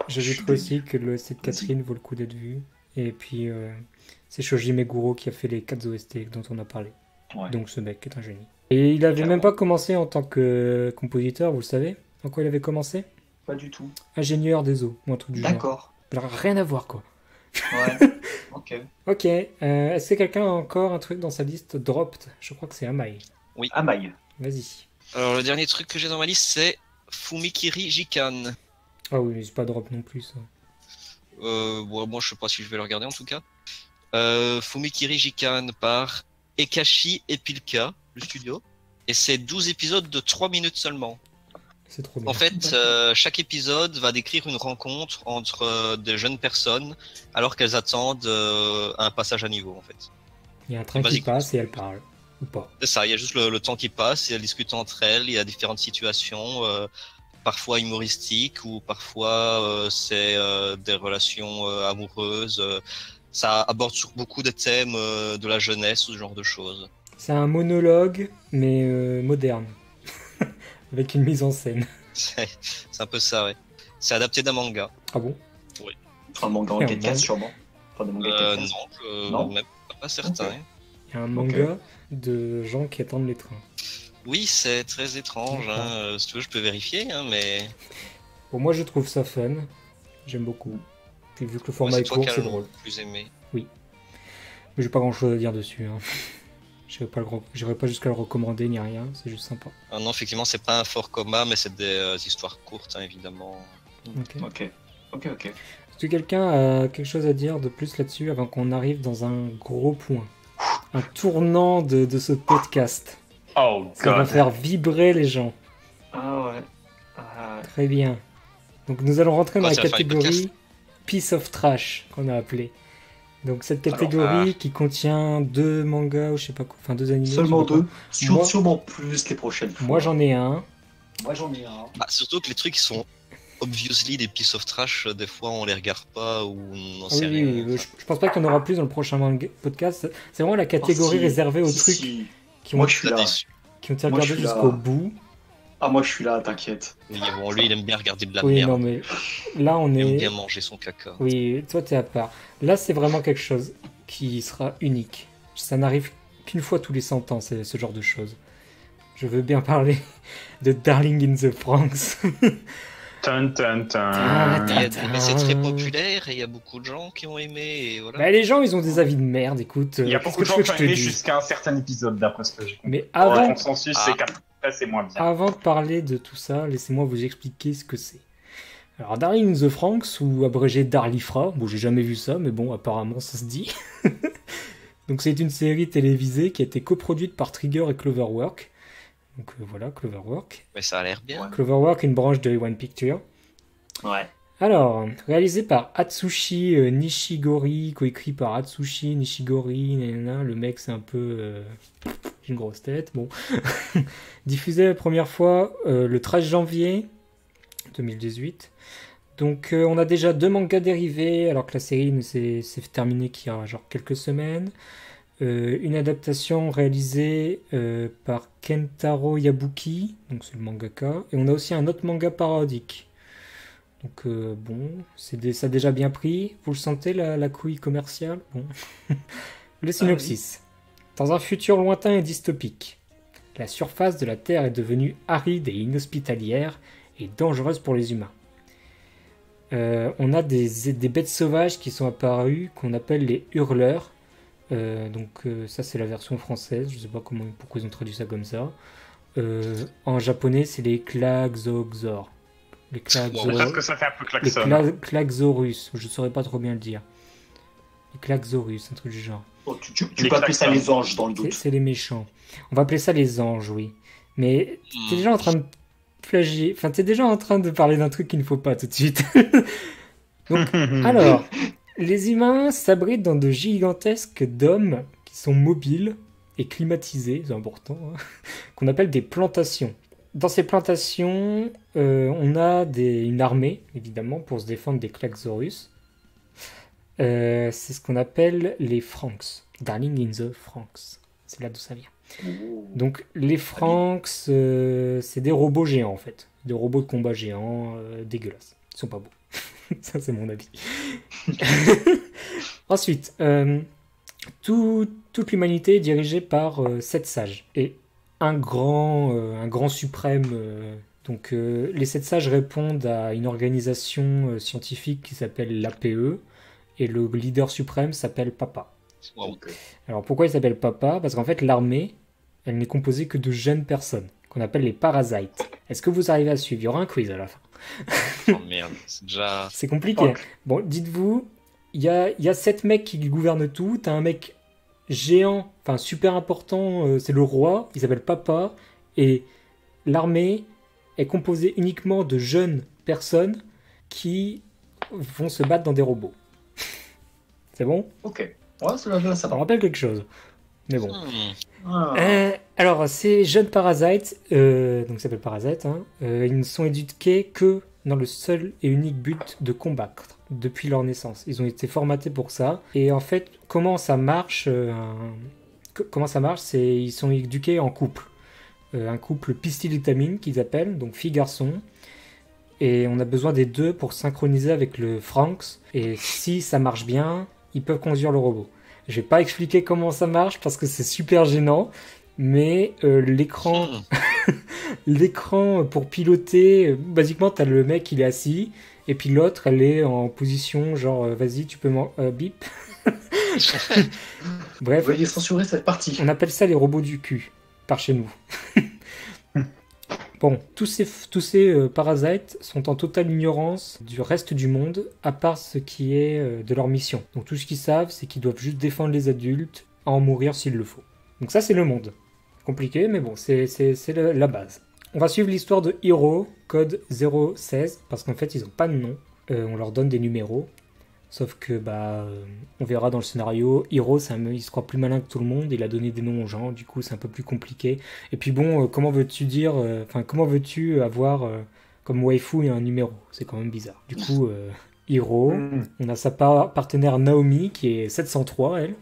j'ajouterais aussi que le OST de Catherine vaut le coup d'être vu. Et puis, c'est Shoji Meguro qui a fait les 4 OST dont on a parlé. Ouais. Donc ce mec est un génie. Et il avait Clairement. même pas commencé en tant que compositeur, vous le savez? En quoi il avait commencé? Pas du tout. Ingénieur des eaux, ou un truc du genre. D'accord. Alors, rien à voir, quoi. Ouais. Ok. Ok, est-ce que quelqu'un a encore un truc dans sa liste dropped? Je crois que c'est Amai. Amaï. Vas-y. Alors le dernier truc que j'ai dans ma liste c'est Fumikiri Jikan. Ah oui, mais c'est pas drop non plus, ça. Bon, moi je sais pas si je vais le regarder en tout cas. Fumikiri Jikan par Ekashi Epilka, le studio. Et c'est 12 épisodes de 3 minutes seulement. C'est trop bien. En fait, chaque épisode va décrire une rencontre entre des jeunes personnes alors qu'elles attendent un passage à niveau en fait. Il y a un train Vas-y, qui passe et elle parle. Ou pas. C'est ça, il y a juste le temps qui passe et elles discutent entre elles, il y a différentes situations, parfois humoristiques ou parfois c'est des relations amoureuses. Ça aborde sur beaucoup de thèmes de la jeunesse, ce genre de choses. C'est un monologue, mais moderne. Avec une mise en scène. C'est un peu ça, ouais. C'est adapté d'un manga. Ah bon? Un manga en Et un 4 cases, manga. sûrement. Pas de manga 4 cases. Non, Non. même pas certain. Ok. Il y a un manga de gens qui attendent les trains. Oui, c'est très étrange. D'accord. Hein. Si tu veux, je peux vérifier, hein, mais Bon, moi je trouve ça fun. J'aime beaucoup. Puis vu que le moi, format c'est est toi court, qui as c'est le drôle. plus aimé. Mais j'ai pas grand chose à dire dessus. Hein. J'irai pas jusqu'à le recommander ni rien, c'est juste sympa. Ah non, effectivement, c'est pas un fort coma, mais c'est des histoires courtes, hein, évidemment. Ok. Ok. Est-ce que quelqu'un a quelque chose à dire de plus là-dessus avant qu'on arrive dans un gros point? Un tournant de ce podcast. Oh Ça va god. faire vibrer les gens. Ah ouais. Ah, Très bien. Donc nous allons rentrer dans Quoi, la ça va faire une catégorie Piece of Trash qu'on a appelé. Donc cette catégorie qui contient 2 mangas ou je sais pas quoi, enfin 2 animés. seulement je sais pas 2. Moi- Sûrement plus les prochaines quoi. fois. Moi j'en ai un. Moi j'en ai un. Ah, surtout que les trucs qui sont obviously des piece of trash, des fois on les regarde pas ou on n'en Ah sait oui, rien. oui, je pense pas qu'il y en aura plus dans le prochain podcast. C'est vraiment la catégorie Oh, si. réservée aux Si, trucs si. qui ont, Moi je suis T'as là. déçu. qui ont été moi, je regardés suis là. jusqu'au bout. Ah moi je suis là, t'inquiète. Oui, bon, lui il aime bien regarder de la Oui, merde. non mais là on Il aime est... bien manger son caca. Oui, toi t'es à part. Là c'est vraiment quelque chose qui sera unique. Ça n'arrive qu'une fois tous les 100 ans, ce genre de choses. Je veux bien parler de Darling in the Franxx. Tun, tun, tun. Mais c'est très populaire et il y a beaucoup de gens qui ont aimé et voilà. Bah, les gens ils ont des avis de merde, écoute. Il y a qu'est-ce beaucoup de que gens tu veux qui que ont je te aimé dise jusqu'à un certain épisode, d'après ce que j'ai compris. Mais Le avant, consensus, c'est qu'après, c'est moins bien. Avant de parler de tout ça, laissez-moi vous expliquer ce que c'est. Alors, Darling in the Franxx, ou abrégé Darlifra, bon, j'ai jamais vu ça, mais bon, apparemment, ça se dit. Donc, c'est une série télévisée qui a été coproduite par Trigger et Cloverwork. Donc, voilà, Cloverwork. Mais ça a l'air bien. Cloverwork est une branche de One Picture. Ouais. Alors, réalisé par Atsushi Nishigori, coécrit par Atsushi Nishigori, nanana. Le mec c'est un peu une grosse tête, bon. Diffusé la première fois le 13 janvier 2018. Donc on a déjà 2 mangas dérivés, alors que la série ne s'est terminée qu'il y a genre quelques semaines. Une adaptation réalisée par Kentaro Yabuki, donc c'est le mangaka. Et on a aussi un autre manga parodique. Donc bon, ça a déjà bien pris. Vous le sentez, la couille commerciale? Bon. Le synopsis. Dans un futur lointain et dystopique, La surface de la Terre est devenue aride et inhospitalière et dangereuse pour les humains. On a des bêtes sauvages qui sont apparues qu'on appelle les hurleurs. Ça c'est la version française, je sais pas pourquoi ils ont traduit ça comme ça. En japonais c'est les Klaxoxor. Les Presque ça fait un peu klaxon. Klaxorus, je saurais pas trop bien le dire. Les Klaxorus, un truc du genre. Oh, tu peux appeler ça les anges dans le doute. C'est les méchants. On va appeler ça les anges, oui. Mais t'es déjà en train de plagier. Enfin, t'es déjà en train de parler d'un truc qu'il ne faut pas tout de suite. Donc, alors, les humains s'abritent dans de gigantesques dômes qui sont mobiles et climatisés, c'est important, hein, qu'on appelle des plantations. Dans ces plantations, on a une armée, évidemment, pour se défendre des Klaxorus. C'est ce qu'on appelle les Franks. Darling in the Franks. C'est là d'où ça vient. Donc, les Franks, c'est des robots géants, en fait. Des robots de combat géants dégueulasses. Ils sont pas beaux. Ça, c'est mon avis. Ensuite, toute l'humanité est dirigée par 7 sages. Et un grand suprême. Les 7 sages répondent à une organisation scientifique qui s'appelle l'APE. Et le leader suprême s'appelle Papa. Wow. Alors pourquoi il s'appelle Papa? Parce qu'en fait l'armée, elle n'est composée que de jeunes personnes, qu'on appelle les parasites. Est-ce que vous arrivez à suivre? Il y aura un quiz à la fin. Oh merde, c'est déjà... C'est compliqué. Bon, dites-vous, il y a 7 mecs qui gouvernent tout. T'as un mec géant, enfin super important, c'est le roi, il s'appelle Papa. Et l'armée est composée uniquement de jeunes personnes qui vont se battre dans des robots. C'est bon? Ok. Ouais, ça me rappelle quelque chose. Mais bon. Alors, ces jeunes parasites, donc ça s'appelle parasites, hein, ils ne sont éduqués que dans le seul et unique but de combattre depuis leur naissance. Ils ont été formatés pour ça. Et en fait, comment ça marche, c'est ils sont éduqués en couple. Un couple pistil-étamine qu'ils appellent, donc fille-garçon. Et on a besoin des deux pour synchroniser avec le Franks. Et si ça marche bien, ils peuvent conduire le robot. Je vais pas expliquer comment ça marche parce que c'est super gênant. Mais l'écran pour piloter, basiquement t'as le mec il est assis et puis l'autre elle est en position genre vas-y tu peux bip. Bref, veuillez censurer cette partie. On appelle ça les robots du cul par chez nous. Bon, tous ces parasites sont en totale ignorance du reste du monde, à part ce qui est de leur mission. Donc tout ce qu'ils savent, c'est qu'ils doivent juste défendre les adultes, à en mourir s'il le faut. Donc ça, c'est le monde. Compliqué, mais bon, c'est la base. On va suivre l'histoire de Hiro, code 016, parce qu'en fait, ils n'ont pas de nom. On leur donne des numéros. Sauf que, on verra dans le scénario, Hiro, il se croit plus malin que tout le monde, il a donné des noms aux gens, du coup c'est un peu plus compliqué. Et puis bon, comment veux-tu avoir comme waifu un numéro? C'est quand même bizarre. Du coup, Hiro, on a sa partenaire Naomi, qui est 703, elle.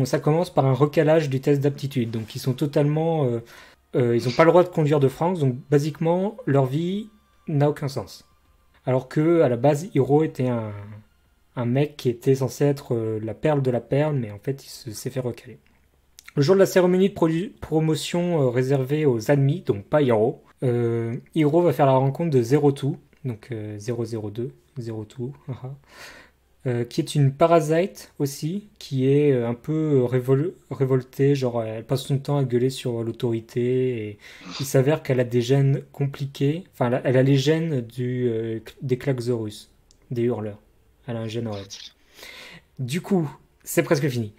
Ça commence par un recalage du test d'aptitude, donc ils sont totalement... ils n'ont pas le droit de conduire de Franks, donc basiquement, leur vie n'a aucun sens. Alors que à la base, Hiro était un mec qui était censé être la perle de la perle, mais en fait, il s'est fait recaler. Le jour de la cérémonie de promotion réservée aux ennemis, donc pas Hiro, Hiro va faire la rencontre de Zero-Two, donc 002, Zero-Two, qui est une parasite aussi, qui est un peu révoltée, genre elle passe son temps à gueuler sur l'autorité, et il s'avère qu'elle a des gènes compliqués, enfin elle a les gènes des Klaxorus, des hurleurs, elle a un gène horrible. Du coup, c'est presque fini.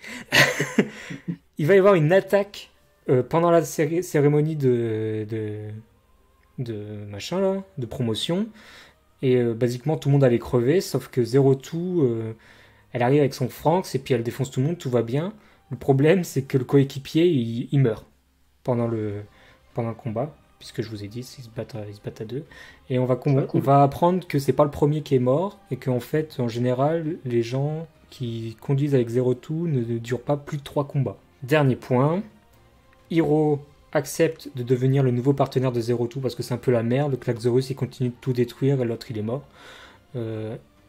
Il va y avoir une attaque pendant la cérémonie de machin là, de promotion. Et basiquement tout le monde allait crever, sauf que Zero-Two, elle arrive avec son Franks et puis elle défonce tout le monde, tout va bien. Le problème c'est que le coéquipier il meurt pendant le combat, puisque je vous ai dit ils se battent à deux. Et on va apprendre que c'est pas le premier qui est mort, et qu'en fait en général les gens qui conduisent avec Zero-Two ne durent pas plus de 3 combats. Dernier point, Hiro accepte de devenir le nouveau partenaire de Zero-Two parce que c'est un peu la merde. Le Klaxorus il continue de tout détruire et l'autre il est mort.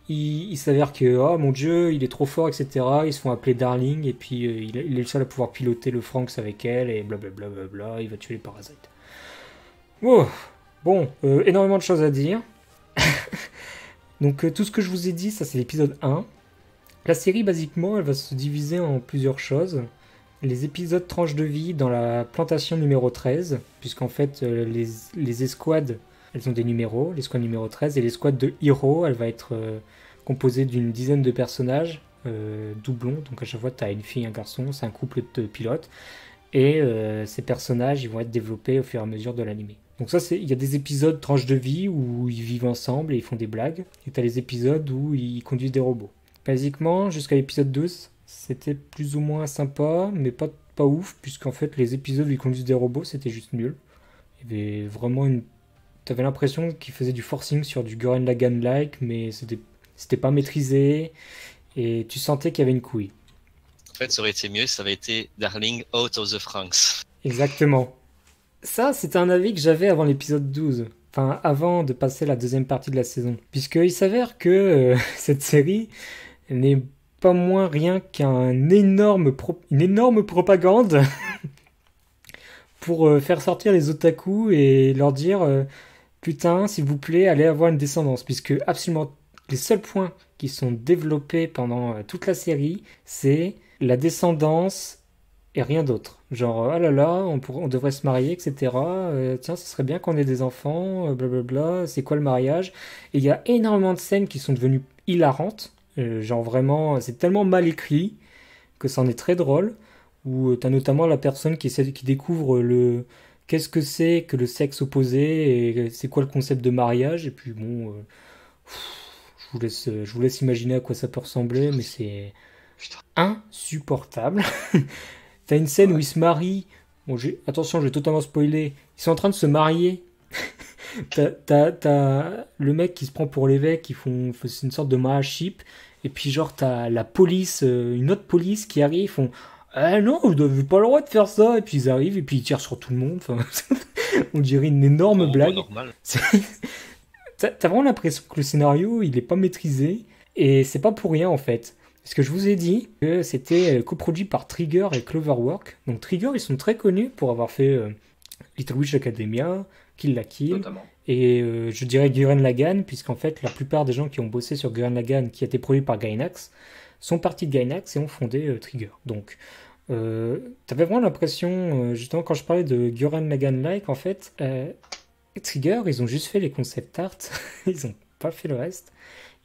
il s'avère que, oh mon dieu, il est trop fort, etc. Ils se font appeler Darling, et puis il est le seul à pouvoir piloter le Franks avec elle, et blablabla, il va tuer les parasites. Oh, bon, énormément de choses à dire. Donc tout ce que je vous ai dit, ça c'est l'épisode 1. La série, basiquement, elle va se diviser en plusieurs choses. Les épisodes tranches de vie dans la plantation numéro 13, puisqu'en fait, les escouades, elles ont des numéros, l'escouade numéro 13, et l'escouade de Hiro, elle va être composée d'une dizaine de personnages, doublons, donc à chaque fois, tu as une fille et un garçon, c'est un couple de pilotes, et ces personnages, ils vont être développés au fur et à mesure de l'animé. Donc ça, il y a des épisodes tranches de vie où ils vivent ensemble et ils font des blagues, et tu as les épisodes où ils conduisent des robots. Basiquement, jusqu'à l'épisode 12, c'était plus ou moins sympa, mais pas ouf, puisqu'en fait, les épisodes où ils conduisent des robots, c'était juste nul. Il y avait vraiment T'avais l'impression qu'ils faisaient du forcing sur du Gurren Lagann-like, mais c'était pas maîtrisé, et tu sentais qu'il y avait une couille. En fait, ça aurait été mieux, ça avait été Darling Out of the Franxx. Exactement. Ça, c'était un avis que j'avais avant l'épisode 12. Enfin, avant de passer la deuxième partie de la saison. Puisqu'il s'avère que cette série n'est pas moins rien qu'une énorme propagande pour faire sortir les otaku et leur dire putain, s'il vous plaît, allez avoir une descendance. Puisque absolument les seuls points qui sont développés pendant toute la série, c'est la descendance et rien d'autre. Genre, oh là là, on devrait se marier, etc. Tiens, ce serait bien qu'on ait des enfants, blablabla, c'est quoi le mariage? Et il y a énormément de scènes qui sont devenues hilarantes. Genre vraiment, c'est tellement mal écrit que c'en est très drôle. Où t'as notamment la personne qui découvre qu'est-ce que c'est que le sexe opposé et c'est quoi le concept de mariage. Et puis bon, je vous laisse imaginer à quoi ça peut ressembler, mais c'est insupportable. T'as une scène où ils se marient. Bon, attention, je vais totalement spoiler. Ils sont en train de se marier. T'as le mec qui se prend pour l'évêque, c'est une sorte de mariage chip. Et puis genre t'as la police, une autre police qui arrive, ils font ah non, vous n'avez pas le droit de faire ça. Et puis ils arrivent et puis ils tirent sur tout le monde. Enfin, on dirait une énorme blague. T'as vraiment l'impression que le scénario il est pas maîtrisé et c'est pas pour rien en fait. Parce que je vous ai dit que c'était coproduit par Trigger et Cloverwork. Donc Trigger, ils sont très connus pour avoir fait Little Witch Academia, Kill la Kill, Notamment. et je dirais Gurren Lagann, puisqu'en fait la plupart des gens qui ont bossé sur Gurren Lagann, qui a été produit par Gainax, sont partis de Gainax et ont fondé Trigger. Donc t'avais vraiment l'impression, justement quand je parlais de Gurren Lagann-like, en fait, Trigger, ils ont juste fait les concept art, ils ont pas fait le reste.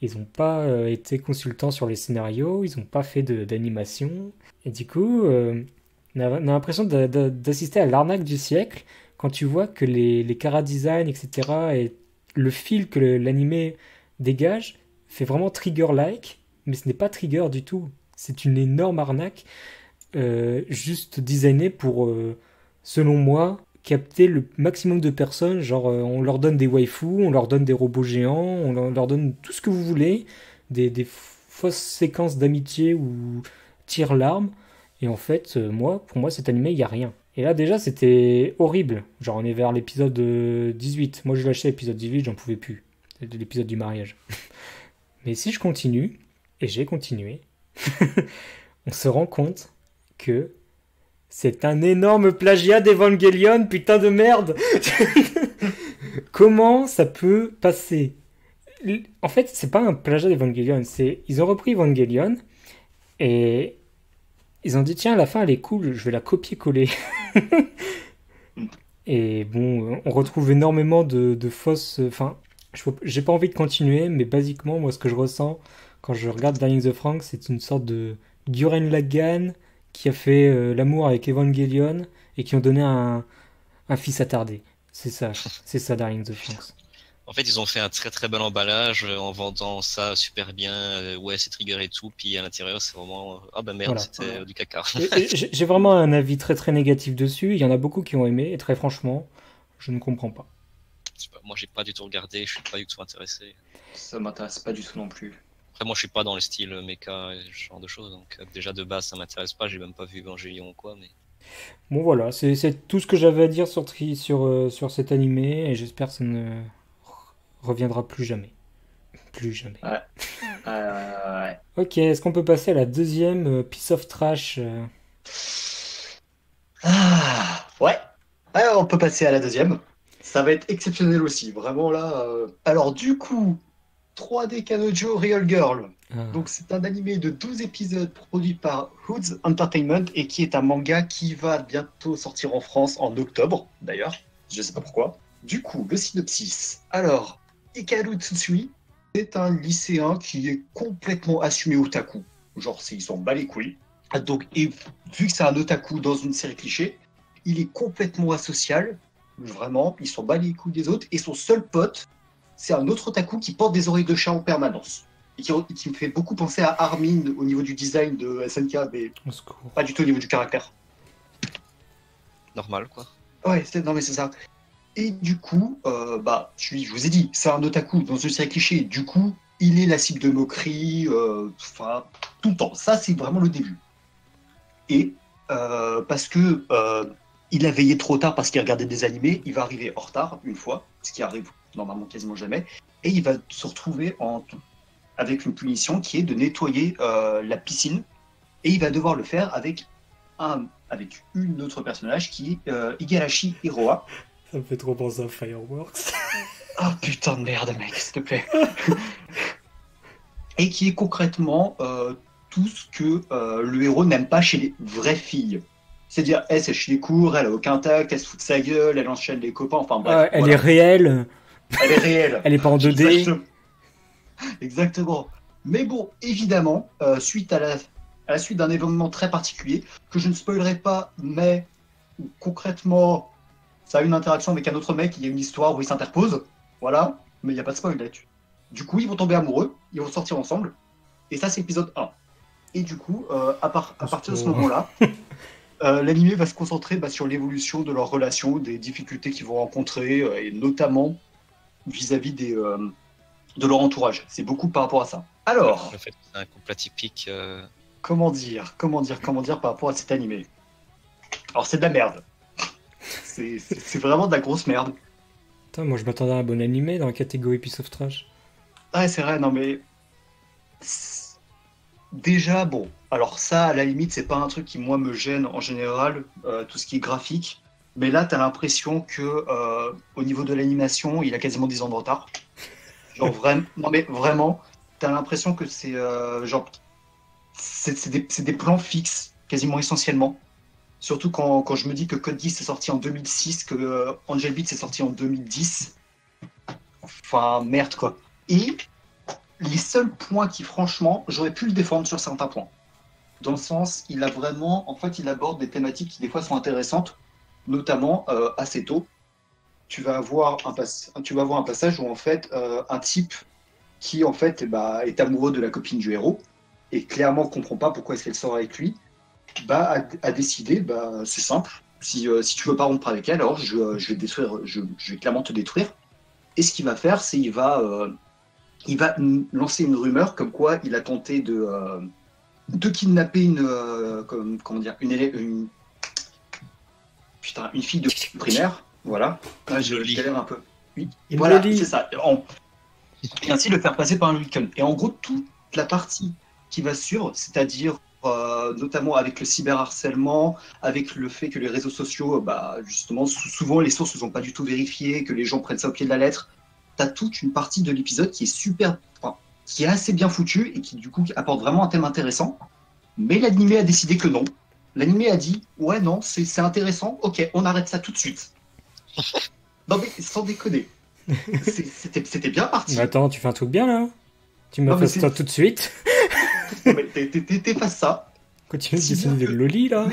Ils n'ont pas été consultants sur les scénarios, ils n'ont pas fait d'animation. Et du coup, on a l'impression d'assister à l'arnaque du siècle quand tu vois que les chara-design, etc., et le fil que l'animé dégage fait vraiment Trigger-like, mais ce n'est pas Trigger du tout. C'est une énorme arnaque, juste designée pour, selon moi, capter le maximum de personnes, genre on leur donne des waifus, on leur donne des robots géants, on leur donne tout ce que vous voulez, des fausses séquences d'amitié ou tire-larmes, et en fait, pour moi, cet animé, il n'y a rien. Et là, déjà, c'était horrible. Genre, on est vers l'épisode 18. Moi, je lâchais l'épisode 18, j'en pouvais plus. C'était l'épisode du mariage. Mais si je continue, et j'ai continué, on se rend compte que c'est un énorme plagiat d'Evangelion, putain de merde. Comment ça peut passer? En fait, c'est pas un plagiat d'Evangelion, ils ont repris Evangelion et ils ont dit tiens, la fin elle est cool, je vais la copier-coller. Et bon, on retrouve énormément de fausses. Enfin, j'ai pas envie de continuer, mais basiquement, moi, ce que je ressens quand je regarde Darling the Franxx, c'est une sorte de Gurren Lagann qui a fait l'amour avec Evangelion et qui ont donné un fils attardé. C'est ça Darling the Franxx. En fait, ils ont fait un très très bel emballage en vendant ça super bien. Ouais, c'est Trigger et tout. Puis à l'intérieur, c'est vraiment ah bah merde, Voilà. c'était du caca. J'ai vraiment un avis très très négatif dessus. Il y en a beaucoup qui ont aimé et très franchement, je ne comprends pas. Je sais pas, moi, j'ai pas du tout regardé. Je suis pas du tout intéressé. Ça m'intéresse pas du tout non plus. Après, moi, je suis pas dans le style mecha et ce genre de choses. Donc déjà de base, ça m'intéresse pas. J'ai même pas vu Evangelion ou quoi. Mais Bon voilà, c'est tout ce que j'avais à dire sur cet animé et j'espère que ça ne reviendra plus jamais. Plus jamais. Ouais. Ouais. Ok, est-ce qu'on peut passer à la deuxième piece of trash Ouais. Ouais, on peut passer à la deuxième. Ça va être exceptionnel aussi, vraiment là. Alors du coup, 3D Kanojo Real Girl. Ah, Donc c'est un animé de 12 épisodes produit par Hoods Entertainment et qui est un manga qui va bientôt sortir en France en octobre, d'ailleurs. Je sais pas pourquoi. Du coup, le synopsis. Alors, Hikaru Tsutsui, c'est un lycéen qui est complètement assumé otaku. Genre, il s'en bat les couilles. Donc, et vu que c'est un otaku dans une série cliché, il est complètement asocial. Vraiment, il s'en bat les couilles des autres. Et son seul pote, c'est un autre otaku qui porte des oreilles de chat en permanence. Et qui me fait beaucoup penser à Armin au niveau du design de SNK, mais au secours. pas du tout au niveau du caractère. Normal, quoi. Ouais, non mais c'est ça. Et du coup, je vous ai dit, c'est un otaku dans une série cliché. Du coup, il est la cible de moqueries, enfin, tout le temps. Ça, c'est vraiment le début. Et parce que il a veillé trop tard parce qu'il regardait des animés, il va arriver en retard une fois, ce qui arrive normalement quasiment jamais, et il va se retrouver avec une punition qui est de nettoyer la piscine, et il va devoir le faire avec une autre personnage qui est Igarashi Hiroa. Ça me fait trop penser à Fireworks. Oh putain de merde, mec, s'il te plaît. Et qui est concrètement tout ce que le héros n'aime pas chez les vraies filles. C'est-à-dire, elle sèche les cours, elle a aucun tact, elle se fout de sa gueule, elle enchaîne les copains, enfin bref. Elle voilà. est réelle. Elle est réelle. Elle est pas en 2D. Exactement. Exactement. Mais bon, évidemment, suite à la suite d'un événement très particulier, que je ne spoilerai pas, mais concrètement, ça a une interaction avec un autre mec, il y a une histoire où il s'interpose, voilà, mais il n'y a pas de spoil là-dessus. Du coup, ils vont tomber amoureux, ils vont sortir ensemble, et ça, c'est l'épisode 1. Et du coup, à partir de ce moment-là, l'anime va se concentrer sur l'évolution de leur relation, des difficultés qu'ils vont rencontrer, et notamment vis-à-vis de leur entourage. C'est beaucoup par rapport à ça. Alors, Le fait que c'est un couple atypique. comment dire par rapport à cet animé? Alors, c'est de la merde. C'est vraiment de la grosse merde. Putain, moi je m'attendais à un bon animé dans la catégorie piece of trash. Ouais, c'est vrai, non mais... Déjà, bon, alors ça, à la limite, c'est pas un truc qui, moi, me gêne en général, tout ce qui est graphique. Mais là, t'as l'impression que, au niveau de l'animation, il a quasiment 10 ans de retard. Genre, vraiment, non mais vraiment, t'as l'impression que c'est, genre, c'est des plans fixes, quasiment essentiellement. Surtout quand je me dis que Code Geass est sorti en 2006, que Angel Beats est sorti en 2010. Enfin, merde, quoi. Et les seuls points qui, franchement, j'aurais pu le défendre sur certains points. Dans le sens, il aborde des thématiques qui, des fois, sont intéressantes, notamment assez tôt. Tu vas avoir un passage où, en fait, un type qui, en fait, est amoureux de la copine du héros et clairement ne comprend pas pourquoi est-ce qu'elle sort avec lui, a décidé, c'est simple, si tu veux pas rompre avec elle, alors je vais détruire, je vais clairement te détruire. Et ce qu'il va faire, c'est il va lancer une rumeur comme quoi il a tenté de kidnapper une fille de primaire, voilà. Je galère un peu. Oui. Voilà, c'est ça. Et ainsi le faire passer par un Wiccan. Et en gros, toute la partie qui va suivre, c'est-à-dire notamment avec le cyberharcèlement, avec le fait que les réseaux sociaux, justement, souvent les sources ne sont pas du tout vérifiées, que les gens prennent ça au pied de la lettre. T'as toute une partie de l'épisode qui est qui est assez bien foutue et qui du coup apporte vraiment un thème intéressant. Mais l'animé a décidé que non. L'animé a dit ouais non c'est intéressant, ok on arrête ça tout de suite. Non mais sans déconner, c'était bien parti. Mais attends, tu fais un truc bien là. Tu m'as fait ça tout de suite. Non mais t'effaces ça. Continue de dessiner des lolis là.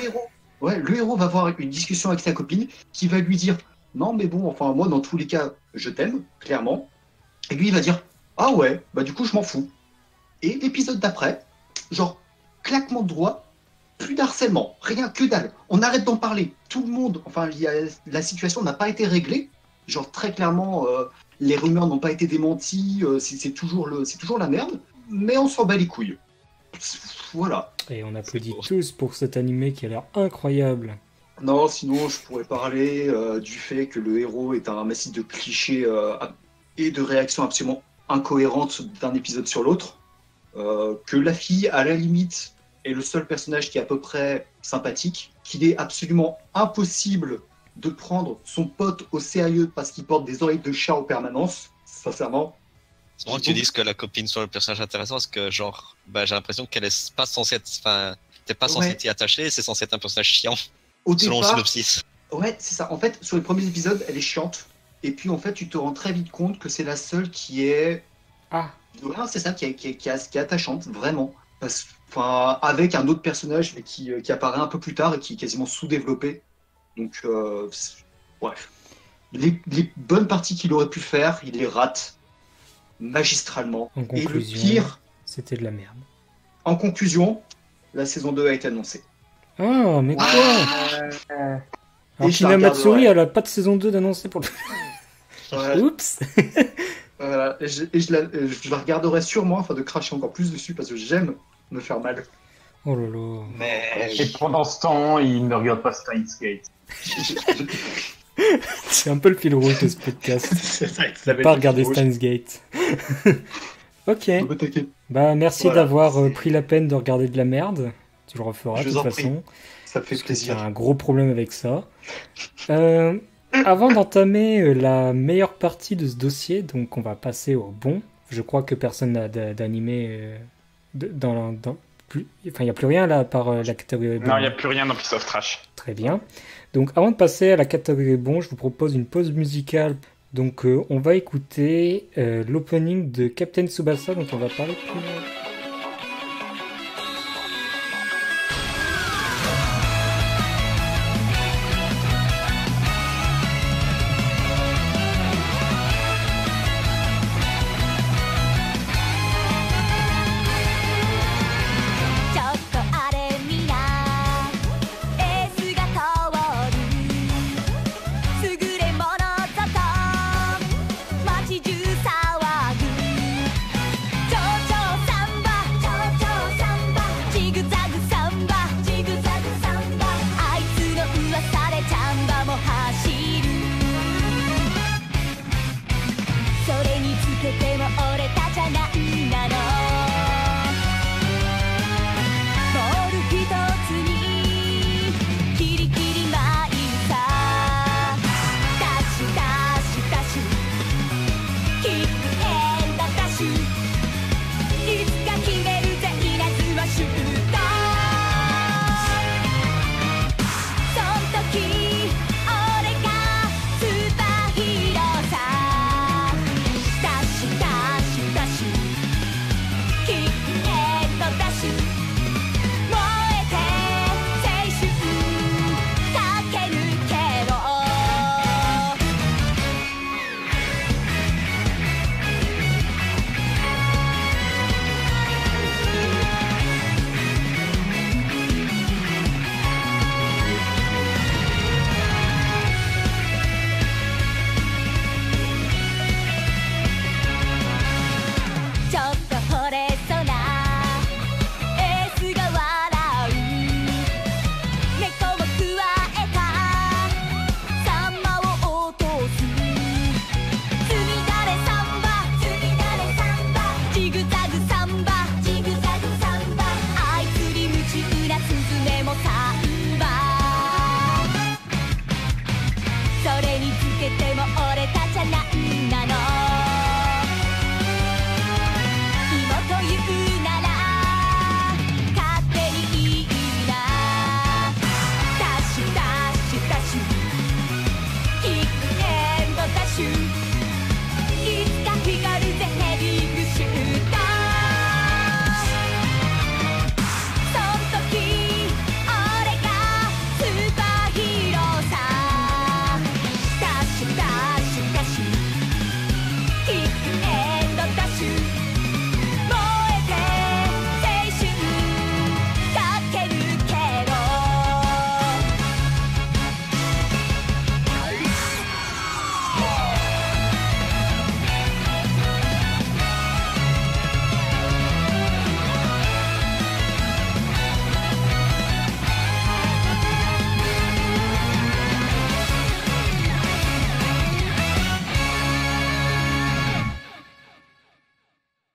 Le héros va avoir une discussion avec sa copine qui va lui dire non mais bon, enfin moi dans tous les cas je t'aime, clairement. Et lui il va dire ah ouais, du coup je m'en fous. Et l'épisode d'après, genre claquement de doigts, plus d'harcèlement, rien que dalle. On arrête d'en parler. Tout le monde, la situation n'a pas été réglée. Genre très clairement, les rumeurs n'ont pas été démenties, c'est toujours la merde, mais on s'en bat les couilles. Voilà. Et on applaudit tous pour cet animé qui a l'air incroyable. Non, sinon je pourrais parler du fait que le héros est un massif de clichés et de réactions absolument incohérentes d'un épisode sur l'autre. que la fille, à la limite, est le seul personnage qui est à peu près sympathique, qu'il est absolument impossible de prendre son pote au sérieux parce qu'il porte des oreilles de chat en permanence, sincèrement. C'est marrant que tu dises que la copine soit le personnage intéressant parce que, genre, j'ai l'impression qu'elle est pas censée être. Enfin, t'es pas censé t'y attacher, c'est censé être un personnage chiant, Au selon le départ, synopsis. ouais, c'est ça. En fait, sur les premiers épisodes, elle est chiante. Et puis, en fait, tu te rends très vite compte que c'est la seule qui est. Ah, Ouais, c'est ça, qui est attachante, vraiment. Enfin, avec un autre personnage, mais qui apparaît un peu plus tard et qui est quasiment sous-développé. Donc, bref. Les bonnes parties qu'il aurait pu faire, il les rate magistralement. en Et le conclusion, pire, c'était de la merde. en conclusion, la saison 2 a été annoncée. Ah, mais quoi? Alors Et je Tina la regarderai. Matsuri, elle a pas de saison 2 d'annoncer pour le... Ouais. Oups. Voilà. Et je la regarderai sûrement, afin de cracher encore plus dessus, parce que j'aime me faire mal. Oh là là. Mais Et pendant ce temps, il ne regarde pas Steins Gate. C'est un peu le fil rouge de ce podcast. c'est ça, Ne pas regarder Steins Gate. Ok. Bah merci Voilà, d'avoir c'est- pris la peine de regarder de la merde. Tu le referas Je de vous toute en prie. façon. Ça me fait Parce que tu as plaisir. un gros problème avec ça. Avant d'entamer la meilleure partie de ce dossier, donc on va passer au bon. Je crois que personne n'a d'animé plus. Enfin, il n'y a plus rien là à part la catégorie bon. Non, il n'y a plus rien dans Piece of Trash. Très bien. Donc avant de passer à la catégorie bon, je vous propose une pause musicale. Donc on va écouter l'opening de Captain Tsubasa dont on va parler plus loin. ちょっとあれみなエースが通る優れものぞと街中騒ぐ蝶々サンバジグザグサンバあいつの噂でチャンバも走るそれにつけても俺たちゃなんなのボールひとつにキリキリマイルさダッシュダッシュダッシュキックエンドダッシュいつか決めるぜ稲妻シュートそん時俺がスーパーヒーローさダッシュダッシュダッシュキックエンドダッシュ燃えて青春駆け抜けろちょっと惚れそうなエースが笑う猫もくわえたサンマを落とすつみだれサンバジグザグサンバあいつに夢中なスズメもサンバそれにつけて